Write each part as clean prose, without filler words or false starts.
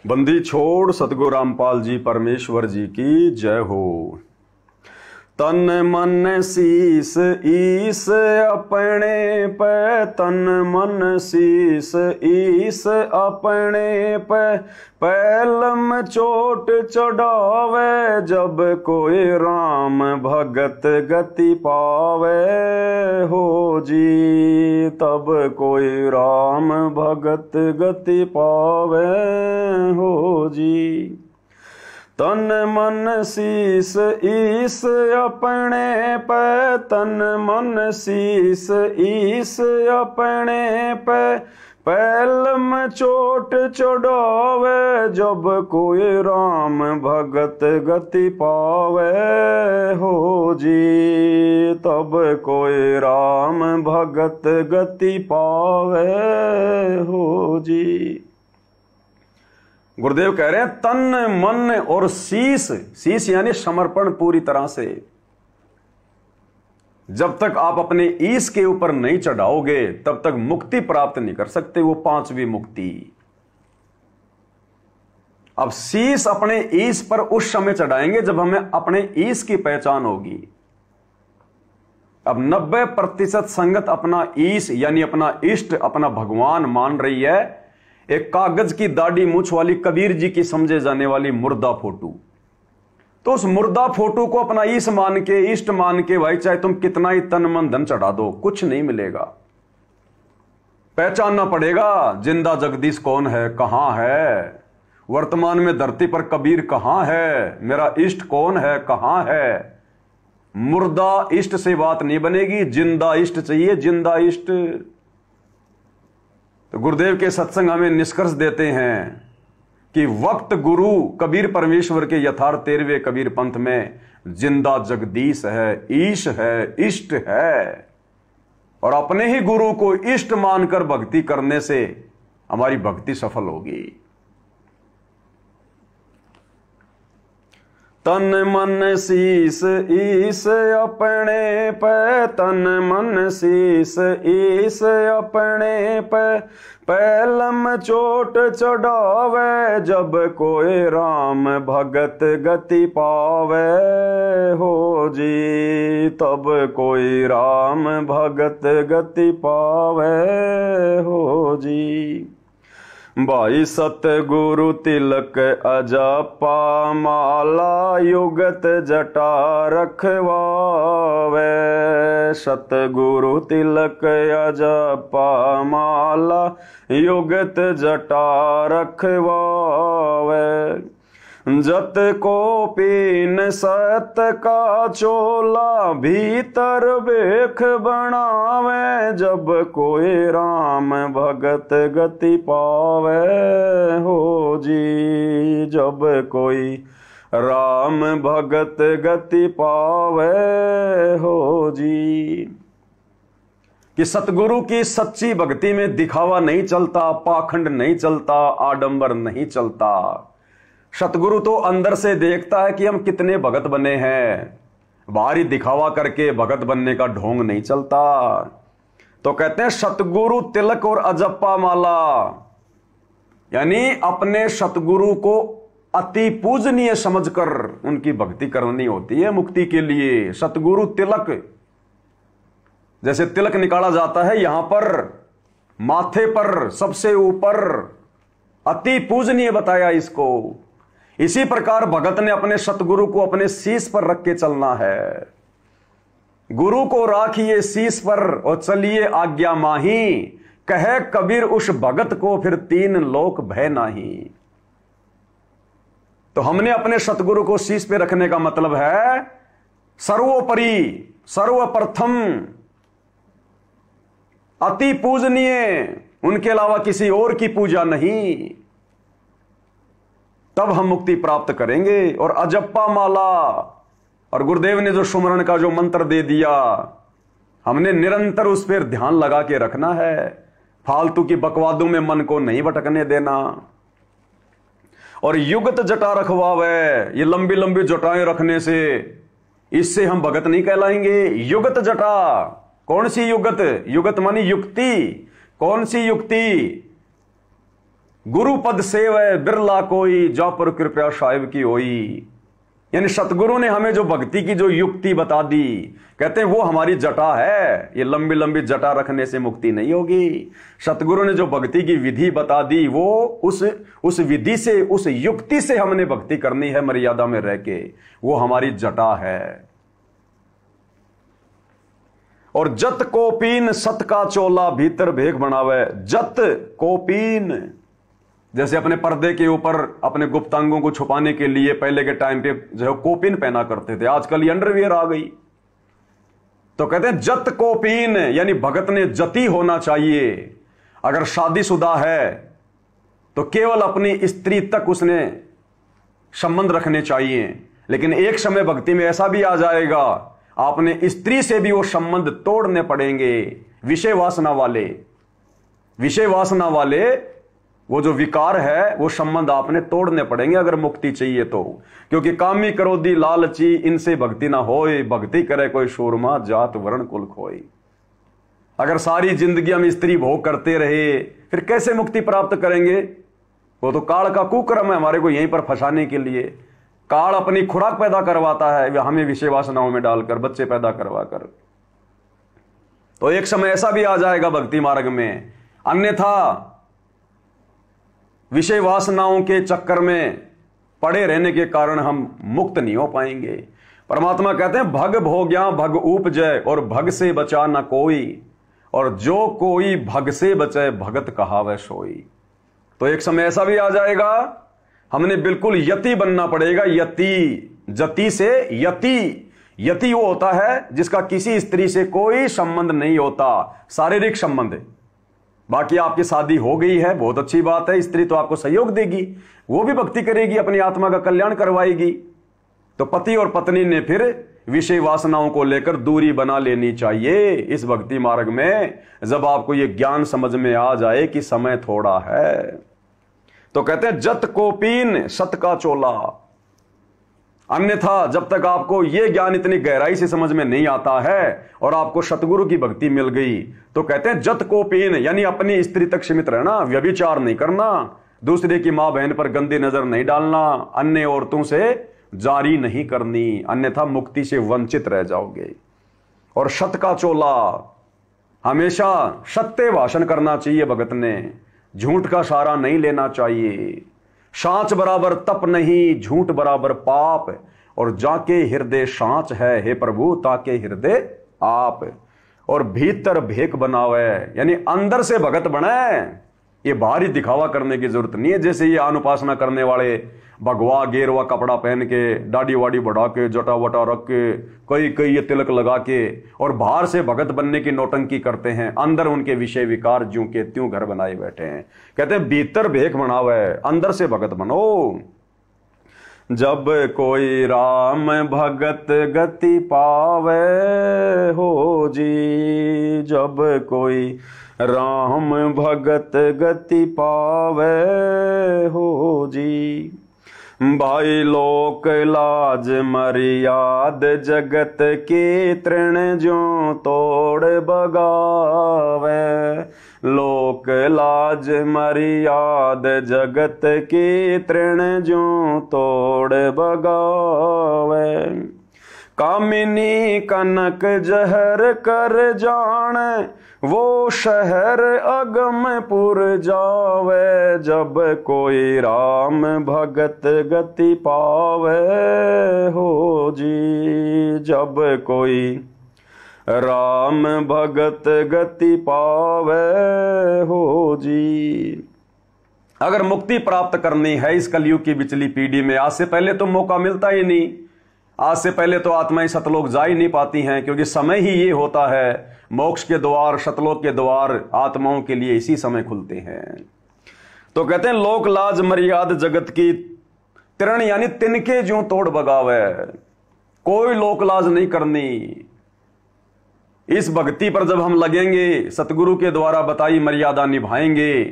बंदी छोड़ सतगुरु रामपाल जी परमेश्वर जी की जय हो। तन मन शीस ईस अपने पे, तन मन शीस ईस अपने पे, पैलम चोट चढ़ावे जब कोई राम भगत गति पावे हो जी, तब कोई राम भगत गति पावे हो जी। तन मन शीस ईस अपने पे, तन मन शीस ईस अपने पे, पैलम चोट चढ़ावे जब कोई राम भगत गति पावे हो जी, तब कोई राम भगत गति पावे हो जी। गुरुदेव कह रहे हैं तन मन और शीस, शीस यानी समर्पण पूरी तरह से। जब तक आप अपने ईश के ऊपर नहीं चढ़ाओगे तब तक मुक्ति प्राप्त नहीं कर सकते, वो पांचवी मुक्ति। अब शीस अपने ईश पर उस समय चढ़ाएंगे जब हमें अपने ईश की पहचान होगी। अब 90% संगत अपना ईश यानी अपना इष्ट, अपना भगवान मान रही है एक कागज की दाढ़ी मूछ वाली कबीर जी की समझे जाने वाली मुर्दा फोटो। तो उस मुर्दा फोटो को अपना ईश मान के, इष्ट मान के, भाई चाहे तुम कितना ही तन मन धन चढ़ा दो, कुछ नहीं मिलेगा। पहचानना पड़ेगा जिंदा जगदीश कौन है, कहां है, वर्तमान में धरती पर कबीर कहां है, मेरा इष्ट कौन है, कहां है। मुर्दा इष्ट से बात नहीं बनेगी, जिंदा इष्ट चाहिए, जिंदा इष्ट। तो गुरुदेव के सत्संग हमें निष्कर्ष देते हैं कि वक्त गुरु कबीर परमेश्वर के यथार्थ 13वें कबीर पंथ में जिंदा जगदीश है, ईश है, इष्ट है। और अपने ही गुरु को इष्ट मानकर भक्ति करने से हमारी भक्ति सफल होगी। तन मन शीस ईस अपने पे, तन मन शीस ईस अपने पे, पैलम चोट चढ़ावे जब कोई राम भगत गति पावे हो जी, तब कोई राम भगत गति पावे हो जी। भाई सतगुरु तिलक अजपा माला युगत जटा रखवावे, सतगुरु तिलक अजपा माला युगत जटा रखवावे, जत को पीन सत का चोला भीतर बेख बनावे जब कोई राम भगत गति पावे हो जी, जब कोई राम भगत गति पावे हो जी। कि सतगुरु की सच्ची भक्ति में दिखावा नहीं चलता, पाखंड नहीं चलता, आडंबर नहीं चलता। सतगुरु तो अंदर से देखता है कि हम कितने भगत बने हैं, बाहरी दिखावा करके भगत बनने का ढोंग नहीं चलता। तो कहते हैं सतगुरु तिलक और अजप्पा माला, यानी अपने सतगुरु को अति पूजनीय समझकर उनकी भक्ति करनी होती है मुक्ति के लिए। सतगुरु तिलक, जैसे तिलक निकाला जाता है यहां पर माथे पर सबसे ऊपर, अति पूजनीय बताया इसको। इसी प्रकार भगत ने अपने सतगुरु को अपने शीश पर रख के चलना है। गुरु को राखिए शीश पर और चलिए आज्ञा माही, कहे कबीर उस भगत को फिर तीन लोक भय नाही। तो हमने अपने सतगुरु को शीश पे रखने का मतलब है सर्वोपरि, सर्वप्रथम, अति पूजनीय, उनके अलावा किसी और की पूजा नहीं। तब हम मुक्ति प्राप्त करेंगे। और अजप्पा माला, और गुरुदेव ने जो सुमरण का जो मंत्र दे दिया, हमने निरंतर उस पर ध्यान लगा के रखना है, फालतू की बकवादों में मन को नहीं भटकने देना। और युगत जटा रखवावे, ये लंबी लंबी जटाएं रखने से इससे हम भगत नहीं कहलाएंगे। युगत जटा, कौन सी युगत? युगत मानी युक्ति। कौन सी युक्ति? गुरु पद सेवै बिरला कोई, जा पर कृपया साहिब की होई। यानी सतगुरु ने हमें जो भक्ति की जो युक्ति बता दी, कहते हैं वो हमारी जटा है। ये लंबी लंबी जटा रखने से मुक्ति नहीं होगी। सतगुरु ने जो भक्ति की विधि बता दी, वो उस विधि से, उस युक्ति से हमने भक्ति करनी है मर्यादा में रह के, वो हमारी जटा है। और जत कोपीन सत का चोला, भीतर भेख बनावे। जत कोपीन, जैसे अपने पर्दे के ऊपर अपने गुप्तांगों को छुपाने के लिए पहले के टाइम पे जो है कोपिन पहना करते थे, आजकल ये अंडरवियर आ गई। तो कहते हैं जत कोपिन, यानी भगत ने जति होना चाहिए। अगर शादीशुदा है तो केवल अपनी स्त्री तक उसने संबंध रखने चाहिए। लेकिन एक समय भक्ति में ऐसा भी आ जाएगा, आपने स्त्री से भी वो संबंध तोड़ने पड़ेंगे। विषय वासना वाले वो जो विकार है, वो संबंध आपने तोड़ने पड़ेंगे अगर मुक्ति चाहिए तो। क्योंकि कामी क्रोधी लालची, इनसे भक्ति ना होए। भक्ति करे कोई शूरमा, जात वर्ण कुल खोई। अगर सारी जिंदगी हम स्त्री भोग करते रहे, फिर कैसे मुक्ति प्राप्त करेंगे? वो तो काल का कुकर्म है हमारे को यहीं पर फंसाने के लिए। काल अपनी खुराक पैदा करवाता है हमें विषय वासनाओं में डालकर, बच्चे पैदा करवा कर। तो एक समय ऐसा भी आ जाएगा भक्ति मार्ग में, अन्यथा विषय वासनाओं के चक्कर में पड़े रहने के कारण हम मुक्त नहीं हो पाएंगे। परमात्मा कहते हैं भग भोग्या भग उपजय, और भग से बचा ना कोई, और जो कोई भग से बचे भगत कहावै सोई। तो एक समय ऐसा भी आ जाएगा, हमने बिल्कुल यति बनना पड़ेगा। यति, जति से यति। यति वो होता है जिसका किसी स्त्री से कोई संबंध नहीं होता, शारीरिक संबंध। बाकी आपकी शादी हो गई है, बहुत अच्छी बात है, स्त्री तो आपको सहयोग देगी, वो भी भक्ति करेगी, अपनी आत्मा का कल्याण करवाएगी। तो पति और पत्नी ने फिर विषय वासनाओं को लेकर दूरी बना लेनी चाहिए इस भक्ति मार्ग में, जब आपको ये ज्ञान समझ में आ जाए कि समय थोड़ा है। तो कहते हैं जत कोपीन सत का चोला। अन्यथा जब तक आपको यह ज्ञान इतनी गहराई से समझ में नहीं आता है और आपको सतगुरु की भक्ति मिल गई, तो कहते हैं जत कोपीन, यानी अपनी स्त्री तक सीमित रहना, व्यभिचार नहीं करना, दूसरे की मां बहन पर गंदी नजर नहीं डालना, अन्य औरतों से जारी नहीं करनी, अन्यथा मुक्ति से वंचित रह जाओगे। और सत का चोला, हमेशा सत्य भाषण करना चाहिए भगत ने, झूठ का सहारा नहीं लेना चाहिए। सांच बराबर तप नहीं, झूठ बराबर पाप, और जाके हृदय सांच है हे प्रभु ताके हृदय आप। और भीतर भेक बनावे, यानी अंदर से भगत बने। ये बाहरी दिखावा करने की जरूरत नहीं है, जैसे ये अनुपासना करने वाले भगवा गेरवा कपड़ा पहन के, दाढ़ी वाड़ी बढ़ा के, जटा वटा रख के, कई ये तिलक लगा के, और बाहर से भगत बनने की नौटंकी करते हैं, अंदर उनके विषय विकार ज्यों के त्यों घर बनाए बैठे हैं। कहते हैं भीतर भेक बनावे, अंदर से भगत बनो। जब कोई राम भगत गति पावे हो जी, जब कोई राम भगत गति पावे हो जी। भाई लोक लाज मर्याद जगत की तृण ज्यों तोड़ बगावे। लोक लाज मर्याद जगत की तृण ज्यों तोड़ बगावे। कामिनी कनक जहर कर जाने, वो शहर अगमपुर जावे। जब कोई राम भगत गति पावे हो जी, जब कोई राम भगत गति पावे हो जी। अगर मुक्ति प्राप्त करनी है इस कलयुग की बिचली पीढ़ी में, आज से पहले तो मौका मिलता ही नहीं। आज से पहले तो आत्माएं सतलोक जा ही नहीं पाती हैं, क्योंकि समय ही ये होता है, मोक्ष के द्वार, सतलोक के द्वार आत्माओं के लिए इसी समय खुलते हैं। तो कहते हैं लोक लाज मर्याद जगत की तृण, यानी तिनके ज्यों तोड़ बगावे। कोई लोक लाज नहीं करनी। इस भक्ति पर जब हम लगेंगे, सतगुरु के द्वारा बताई मर्यादा निभाएंगे,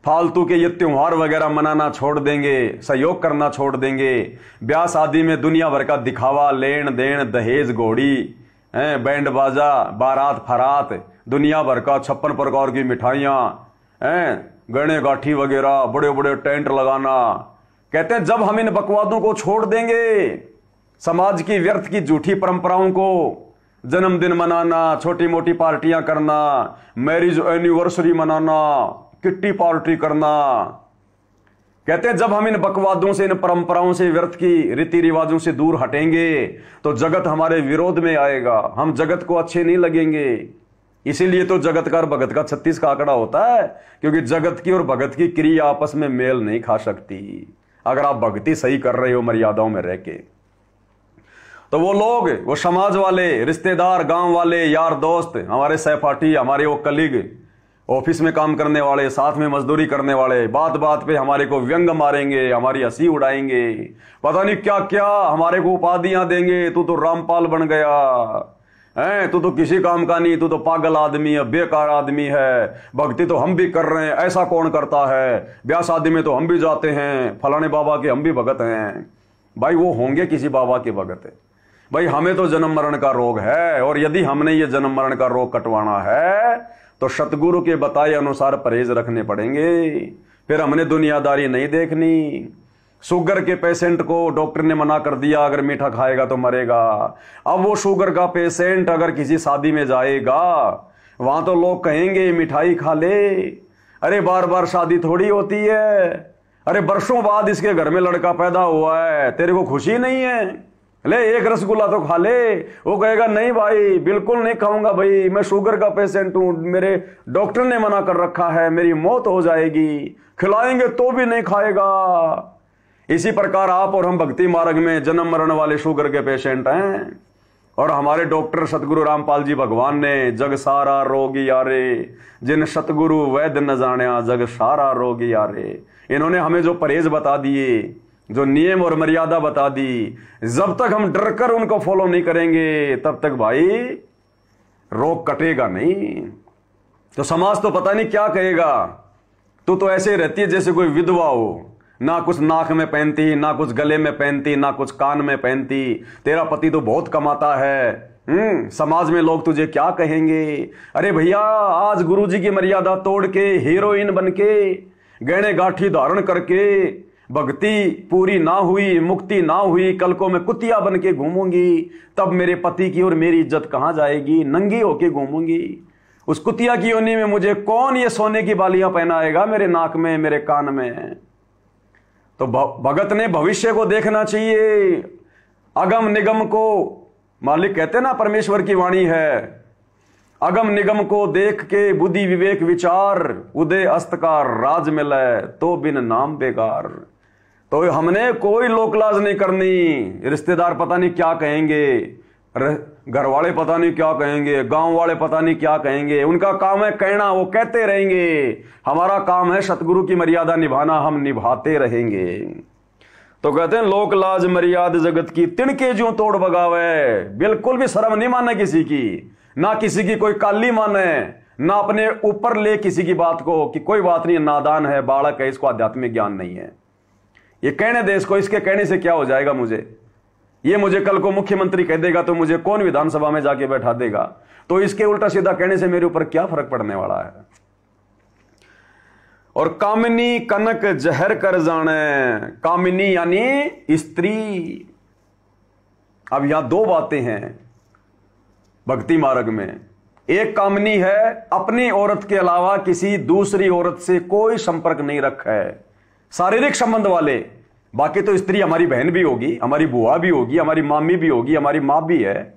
फालतू के ये त्योहार वगैरह मनाना छोड़ देंगे, सहयोग करना छोड़ देंगे, ब्याह शादी में दुनिया भर का दिखावा, लेन देन, दहेज घोड़ी, बैंड बाजा, बारात फरात, दुनिया भर का 56 प्रकार की मिठाइयां, गहने गाठी वगैरह, बड़े बड़े टेंट लगाना। कहते हैं जब हम इन बकवादों को छोड़ देंगे, समाज की व्यर्थ की झूठी परंपराओं को, जन्मदिन मनाना, छोटी मोटी पार्टियां करना, मैरिज एनिवर्सरी मनाना, किट्टी पार्टी करना, कहते हैं जब हम इन बकवादों से, इन परंपराओं से, व्यर्थ की रीति रिवाजों से दूर हटेंगे तो जगत हमारे विरोध में आएगा, हम जगत को अच्छे नहीं लगेंगे। इसीलिए तो जगत का और भगत का 36 का आंकड़ा होता है, क्योंकि जगत की और भगत की क्रिया आपस में मेल नहीं खा सकती। अगर आप भक्ति सही कर रहे हो मर्यादाओं में रह के, तो वो लोग, वो समाज वाले, रिश्तेदार, गांव वाले, यार दोस्त, हमारे सहपाठी, हमारे वो कलीग, ऑफिस में काम करने वाले, साथ में मजदूरी करने वाले, बात बात पे हमारे को व्यंग मारेंगे, हमारी हंसी उड़ाएंगे, पता नहीं क्या क्या हमारे को उपाधियां देंगे। तू तो रामपाल बन गया है, तू तो किसी काम का नहीं, तू तो पागल आदमी है, बेकार आदमी है, भक्ति तो हम भी कर रहे हैं, ऐसा कौन करता है, ब्याह शादी में तो हम भी जाते हैं, फलाने बाबा के हम भी भगत हैं। भाई वो होंगे किसी बाबा के भगत, भाई हमें तो जन्म मरण का रोग है, और यदि हमने ये जन्म मरण का रोग कटवाना है तो सतगुरु के बताए अनुसार परहेज रखने पड़ेंगे। फिर हमने दुनियादारी नहीं देखनी। शुगर के पेशेंट को डॉक्टर ने मना कर दिया, अगर मीठा खाएगा तो मरेगा। अब वो शुगर का पेशेंट अगर किसी शादी में जाएगा, वहां तो लोग कहेंगे मिठाई खा ले। अरे बार बार शादी थोड़ी होती है, अरे वर्षों बाद इसके घर में लड़का पैदा हुआ है, तेरे को खुशी नहीं है, ले एक रसगुल्ला तो खा ले। वो कहेगा नहीं भाई, बिल्कुल नहीं खाऊंगा भाई, मैं शुगर का पेशेंट हूं, मेरे डॉक्टर ने मना कर रखा है, मेरी मौत हो जाएगी, खिलाएंगे तो भी नहीं खाएगा। इसी प्रकार आप और हम भक्ति मार्ग में जन्म मरण वाले शुगर के पेशेंट हैं, और हमारे डॉक्टर सतगुरु रामपाल जी भगवान ने जग सारा रोग यारे, जिन सतगुरु वैद्य न जाने जग सारा रोग यारे, इन्होंने हमें जो परहेज बता दिए, जो नियम और मर्यादा बता दी, जब तक हम डर कर उनको फॉलो नहीं करेंगे तब तक भाई रोग कटेगा नहीं। तो समाज तो पता नहीं क्या कहेगा, तू तो ऐसे रहती है जैसे कोई विधवा हो, ना कुछ नाक में पहनती, ना कुछ गले में पहनती, ना कुछ कान में पहनती, तेरा पति तो बहुत कमाता है। समाज में लोग तुझे क्या कहेंगे। अरे भैया, आज गुरुजी की मर्यादा तोड़ के, हीरोइन बन के, गहने गाठी धारण करके, भक्ति पूरी ना हुई, मुक्ति ना हुई, कल को मैं कुतिया बन के घूमूंगी, तब मेरे पति की और मेरी इज्जत कहां जाएगी। नंगी होके घूमूंगी, उस कुतिया की योनि में मुझे कौन ये सोने की बालियां पहनाएगा मेरे नाक में, मेरे कान में। तो भगत ने भविष्य को देखना चाहिए, अगम निगम को। मालिक कहते ना, परमेश्वर की वाणी है, अगम निगम को देख के बुद्धि विवेक विचार, उदय अस्त का राज मिले तो बिन नाम बेकार। तो हमने कोई लोकलाज नहीं करनी। रिश्तेदार पता नहीं क्या कहेंगे, घर वाले पता नहीं क्या कहेंगे, गांव वाले पता नहीं क्या कहेंगे, उनका काम है कहना, वो कहते रहेंगे। हमारा काम है सतगुरु की मर्यादा निभाना, हम निभाते रहेंगे। तो कहते हैं लोक लाज मर्यादा जगत की, तिनके ज्यों तोड़ बगावे। बिल्कुल भी शर्म नहीं माने किसी की, ना किसी की कोई काली माने, ना अपने ऊपर ले किसी की बात को कि कोई बात नहीं, नादान है, बालक है, इसको आध्यात्मिक ज्ञान नहीं है, ये कहने दे इसको, इसके कहने से क्या हो जाएगा मुझे, ये मुझे कल को मुख्यमंत्री कह देगा तो मुझे कौन विधानसभा में जाके बैठा देगा, तो इसके उल्टा सीधा कहने से मेरे ऊपर क्या फर्क पड़ने वाला है। और कामिनी कनक जहर कर जाने, कामिनी यानी स्त्री। अब यहां दो बातें हैं भक्ति मार्ग में। एक कामिनी है, अपनी औरत के अलावा किसी दूसरी औरत से कोई संपर्क नहीं रखा है, शारीरिक संबंध वाले। बाकी तो स्त्री हमारी बहन भी होगी, हमारी बुआ भी होगी, हमारी मामी भी होगी, हमारी मां भी है।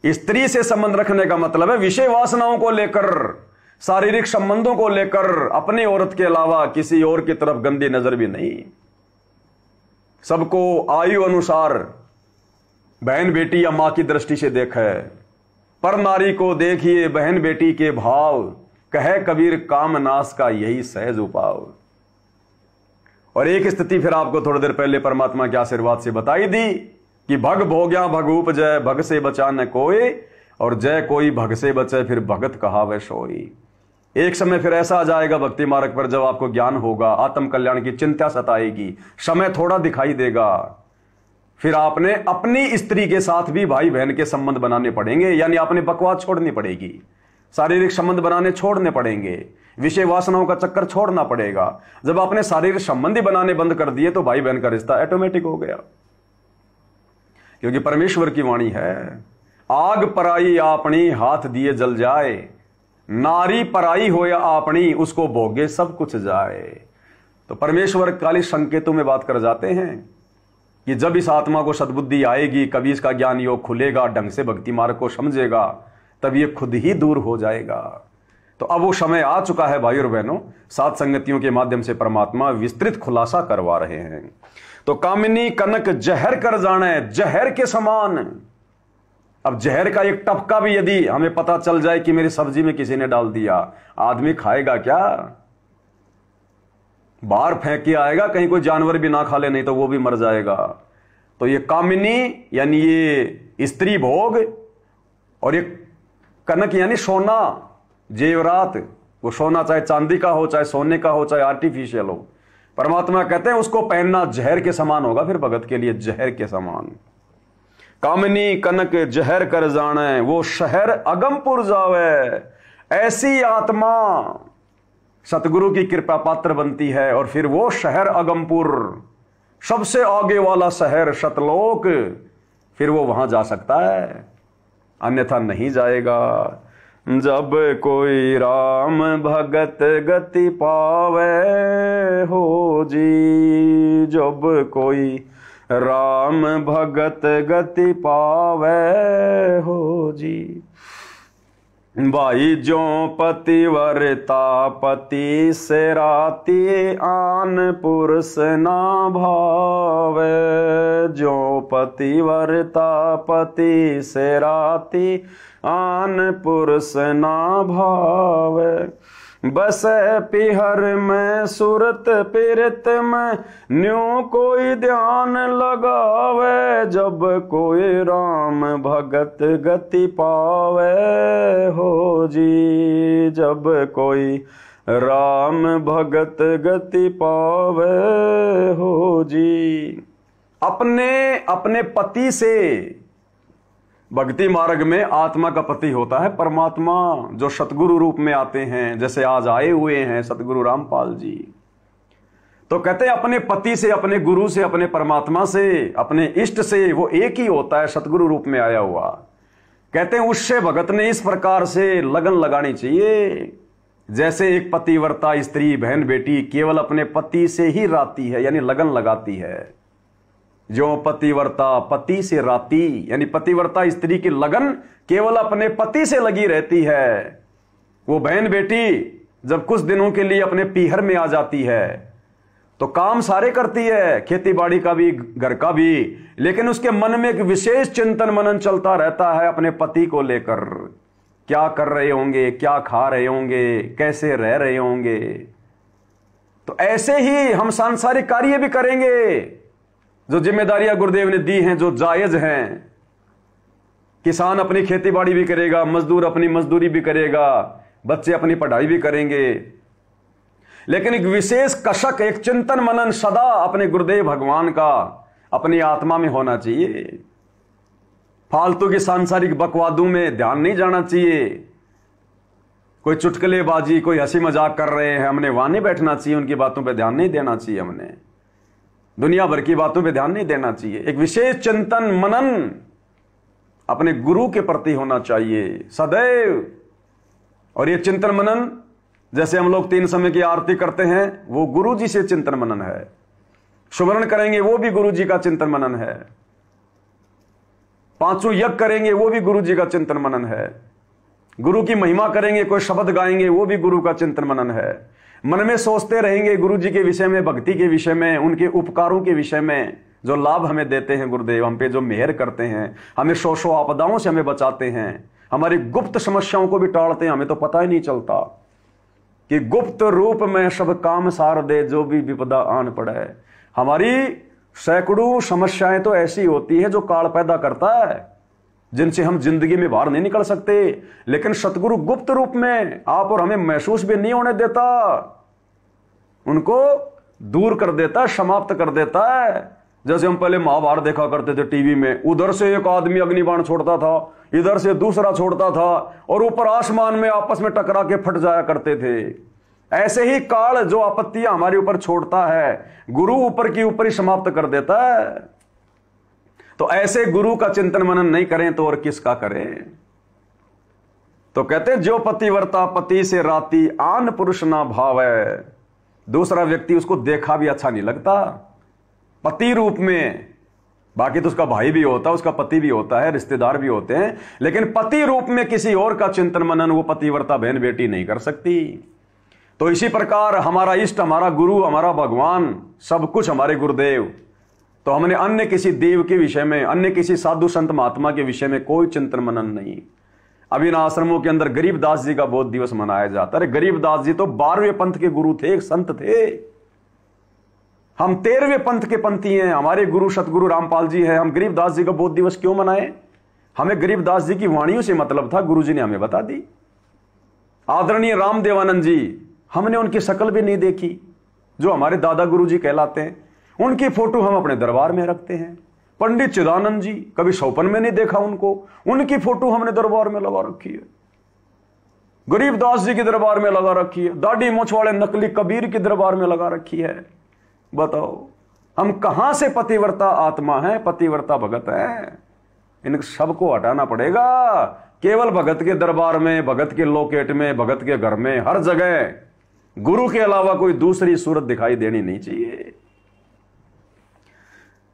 स्त्री से संबंध रखने का मतलब है विषय वासनाओं को लेकर, शारीरिक संबंधों को लेकर, अपनी औरत के अलावा किसी और की तरफ गंदी नजर भी नहीं। सबको आयु अनुसार बहन बेटी या मां की दृष्टि से देखा है। पर नारी को देखिए बहन बेटी के भाव, कहे कबीर काम नाश का यही सहज उपाव। और एक स्थिति फिर आपको थोड़ी देर पहले परमात्मा के आशीर्वाद से बताई दी कि भग भोग्या भग उपजय, भग से बचा न कोई, और जय कोई भग से बचे फिर भगत कहावे सोई। एक समय फिर ऐसा आ जाएगा भक्ति मार्ग पर जब आपको ज्ञान होगा, आत्म कल्याण की चिंता सताएगी, समय थोड़ा दिखाई देगा, फिर आपने अपनी स्त्री के साथ भी भाई बहन के संबंध बनाने पड़ेंगे, यानी आपने बकवास छोड़नी पड़ेगी। शारीरिक संबंध बनाने छोड़ने पड़ेंगे, विषय वासनाओं का चक्कर छोड़ना पड़ेगा। जब आपने शारीरिक संबंधी बनाने बंद कर दिए तो भाई बहन का रिश्ता ऑटोमेटिक हो गया, क्योंकि परमेश्वर की वाणी है, आग पराई आपनी हाथ दिए जल जाए, नारी पराई हो या आपनी उसको भोगे सब कुछ जाए। तो परमेश्वर काली संकेतों में बात कर जाते हैं कि जब इस आत्मा को सद्बुद्धि आएगी, कभी इसका ज्ञान योग खुलेगा, ढंग से भक्ति मार्ग को समझेगा, तब ये खुद ही दूर हो जाएगा। तो अब वो समय आ चुका है भाई और बहनों, सात संगतियों के माध्यम से परमात्मा विस्तृत खुलासा करवा रहे हैं। तो कामिनी कनक जहर कर जाने, जहर के समान। अब जहर का एक टपका भी यदि हमें पता चल जाए कि मेरी सब्जी में किसी ने डाल दिया, आदमी खाएगा क्या? बाहर फेंक के आएगा, कहीं कोई जानवर भी ना खा ले, नहीं तो वो भी मर जाएगा। तो ये कामिनी यानी ये स्त्री भोग, और ये कनक यानी सोना, जेवरात, वो सोना चाहे चांदी का हो, चाहे सोने का हो, चाहे आर्टिफिशियल हो, परमात्मा कहते हैं उसको पहनना जहर के समान होगा, फिर भगत के लिए जहर के समान। कामिनी कनक जहर कर जाने, वो शहर अगमपुर जावे। ऐसी आत्मा सतगुरु की कृपा पात्र बनती है, और फिर वो शहर अगमपुर, सबसे आगे वाला शहर सतलोक, फिर वो वहां जा सकता है, अन्यथा नहीं जाएगा। जब कोई राम भगत गति पावे हो जी, जब कोई राम भगत गति पावे हो जी। भाई जो पतिव्रता पति से राती आन पुरुष ना भावे, जो पतिव्रता पति से राती आन पुरुष ना भावे। बस पिहर में सुरत पिरत में न्यू कोई ध्यान लगावे, जब कोई राम भगत गति पावे हो जी, जब कोई राम भगत गति पावे हो जी। अपने अपने पति से भक्ति मार्ग में आत्मा का पति होता है परमात्मा, जो सतगुरु रूप में आते हैं, जैसे आज आए हुए हैं सतगुरु रामपाल जी। तो कहते हैं अपने पति से, अपने गुरु से, अपने परमात्मा से, अपने इष्ट से वो एक ही होता है, सतगुरु रूप में आया हुआ। कहते हैं उससे भगत ने इस प्रकार से लगन लगानी चाहिए, जैसे एक पतिव्रता स्त्री बहन बेटी केवल अपने पति से ही राती है, यानी लगन लगाती है। जो पतिव्रता पति से राती, यानी पतिव्रता स्त्री की लगन केवल अपने पति से लगी रहती है। वो बहन बेटी जब कुछ दिनों के लिए अपने पीहर में आ जाती है तो काम सारे करती है, खेती बाड़ी का भी, घर का भी, लेकिन उसके मन में एक विशेष चिंतन मनन चलता रहता है अपने पति को लेकर। क्या कर रहे होंगे, क्या खा रहे होंगे, कैसे रह रहे होंगे। तो ऐसे ही हम सांसारिक कार्य भी करेंगे, जो जिम्मेदारियां गुरुदेव ने दी हैं, जो जायज हैं। किसान अपनी खेती बाड़ी भी करेगा, मजदूर अपनी मजदूरी भी करेगा, बच्चे अपनी पढ़ाई भी करेंगे, लेकिन एक विशेष कशक, एक चिंतन मनन सदा अपने गुरुदेव भगवान का अपनी आत्मा में होना चाहिए। फालतू की सांसारिक बकवादों में ध्यान नहीं जाना चाहिए। कोई चुटकुलेबाजी, कोई हंसी मजाक कर रहे हैं, हमने वहां नहीं बैठना चाहिए, उनकी बातों पर ध्यान नहीं देना चाहिए, हमने दुनिया भर की बातों पे ध्यान नहीं देना चाहिए। एक विशेष चिंतन मनन अपने गुरु के प्रति होना चाहिए सदैव। और ये चिंतन मनन, जैसे हम लोग 3 समय की आरती करते हैं, वो गुरु जी से चिंतन मनन है। सुमरण करेंगे वो भी गुरु जी का चिंतन मनन है। 5 यज्ञ करेंगे वो भी गुरु जी का चिंतन मनन है। गुरु की महिमा करेंगे, कोई शब्द गाएंगे, वो भी गुरु का चिंतन मनन है। मन में सोचते रहेंगे गुरु जी के विषय में, भक्ति के विषय में, उनके उपकारों के विषय में, जो लाभ हमें देते हैं गुरुदेव, हम पे जो मेहर करते हैं, हमें सौ आपदाओं से हमें बचाते हैं, हमारी गुप्त समस्याओं को भी टालते हैं, हमें तो पता ही नहीं चलता कि गुप्त रूप में सब काम सार दे, जो भी विपदा आन पड़े। हमारी सैकड़ों समस्याएं तो ऐसी होती है जो काल पैदा करता है, जिनसे हम जिंदगी में बाहर नहीं निकल सकते, लेकिन सतगुरु गुप्त रूप में आप और हमें महसूस भी नहीं होने देता, उनको दूर कर देता है, समाप्त कर देता है। जैसे हम पहले महाभारत देखा करते थे टीवी में, उधर से एक आदमी अग्निबाण छोड़ता था, इधर से दूसरा छोड़ता था, और ऊपर आसमान में आपस में टकरा के फट जाया करते थे। ऐसे ही काल जो आपत्तियां हमारे ऊपर छोड़ता है, गुरु ऊपर की ऊपर ही समाप्त कर देता है। तो ऐसे गुरु का चिंतन मनन नहीं करें तो और किसका करें? तो कहते हैं जो पतिव्रता पति से राती आन पुरुष ना भावै। दूसरा व्यक्ति उसको देखा भी अच्छा नहीं लगता पति रूप में, बाकी तो उसका भाई भी होता है, उसका पति भी होता है, रिश्तेदार भी होते हैं, लेकिन पति रूप में किसी और का चिंतन मनन वो पतिव्रता बहन बेटी नहीं कर सकती। तो इसी प्रकार हमारा इष्ट, हमारा गुरु, हमारा भगवान, सब कुछ हमारे गुरुदेव। तो हमने अन्य किसी देव के विषय में, अन्य किसी साधु संत महात्मा के विषय में कोई चिंतन मनन नहीं। अभी इन आश्रमों के अंदर गरीबदास जी का बोध दिवस मनाया जाता है। गरीबदास जी तो 12वें पंथ के गुरु थे, एक संत थे। हम 13वें पंथ के पंथी हैं, हमारे गुरु सतगुरु रामपाल जी हैं। हम गरीबदास जी का बोध दिवस क्यों मनाएं? हमें गरीबदास जी की वाणियों से मतलब था, गुरु जी ने हमें बता दी। आदरणीय रामदेवानंद जी, हमने उनकी शक्ल भी नहीं देखी, जो हमारे दादा गुरु जी कहलाते हैं। उनकी फोटो हम अपने दरबार में रखते हैं। पंडित चिदानंद जी, कभी सौपन में नहीं देखा उनको, उनकी फोटो हमने दरबार में लगा रखी है। गरीबदास जी के दरबार में लगा रखी है। दाढ़ी मूंछ वाले नकली कबीर के दरबार में लगा रखी है। बताओ हम कहां से पतिव्रता आत्मा है, पतिव्रता भगत है? इन सबको हटाना पड़ेगा। केवल भगत के दरबार में, भगत के लोकेट में, भगत के घर में, हर जगह गुरु के अलावा कोई दूसरी सूरत दिखाई देनी नहीं चाहिए।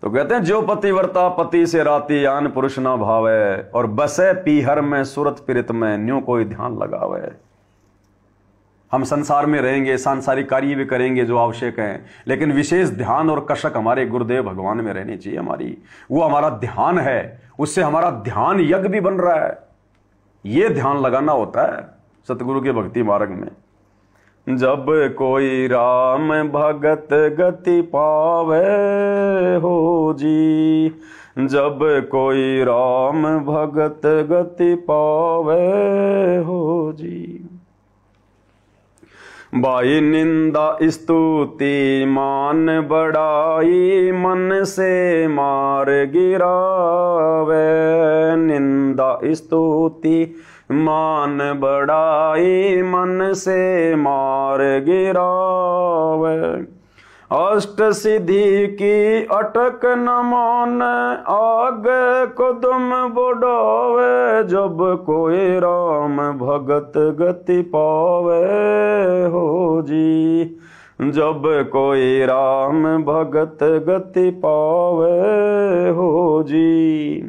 तो कहते हैं जो पतिव्रता पति से राती आन पुरुष ना भावे, और बसे पीहर में सुरत प्रीत में न्यू कोई ध्यान लगावे। हम संसार में रहेंगे, सांसारिक कार्य भी करेंगे जो आवश्यक है, लेकिन विशेष ध्यान और कशक हमारे गुरुदेव भगवान में रहनी चाहिए हमारी। वो हमारा ध्यान है, उससे हमारा ध्यान यज्ञ भी बन रहा है। ये ध्यान लगाना होता है सतगुरु के भक्ति मार्ग में। जब कोई राम भगत गति पावे हो जी, जब कोई राम भगत गति पावे हो जी। बाई निंदा स्तुति मान बढ़ाई, मन से मार गिरावे। निंदा स्तुति मान बढ़ाई, मन से मार गिरावे। अष्ट सिद्धि की अटक न मान, आगे कदम बढ़ावे। जब कोई राम भगत गति पावे हो जी, जब कोई राम भगत गति पावे हो जी।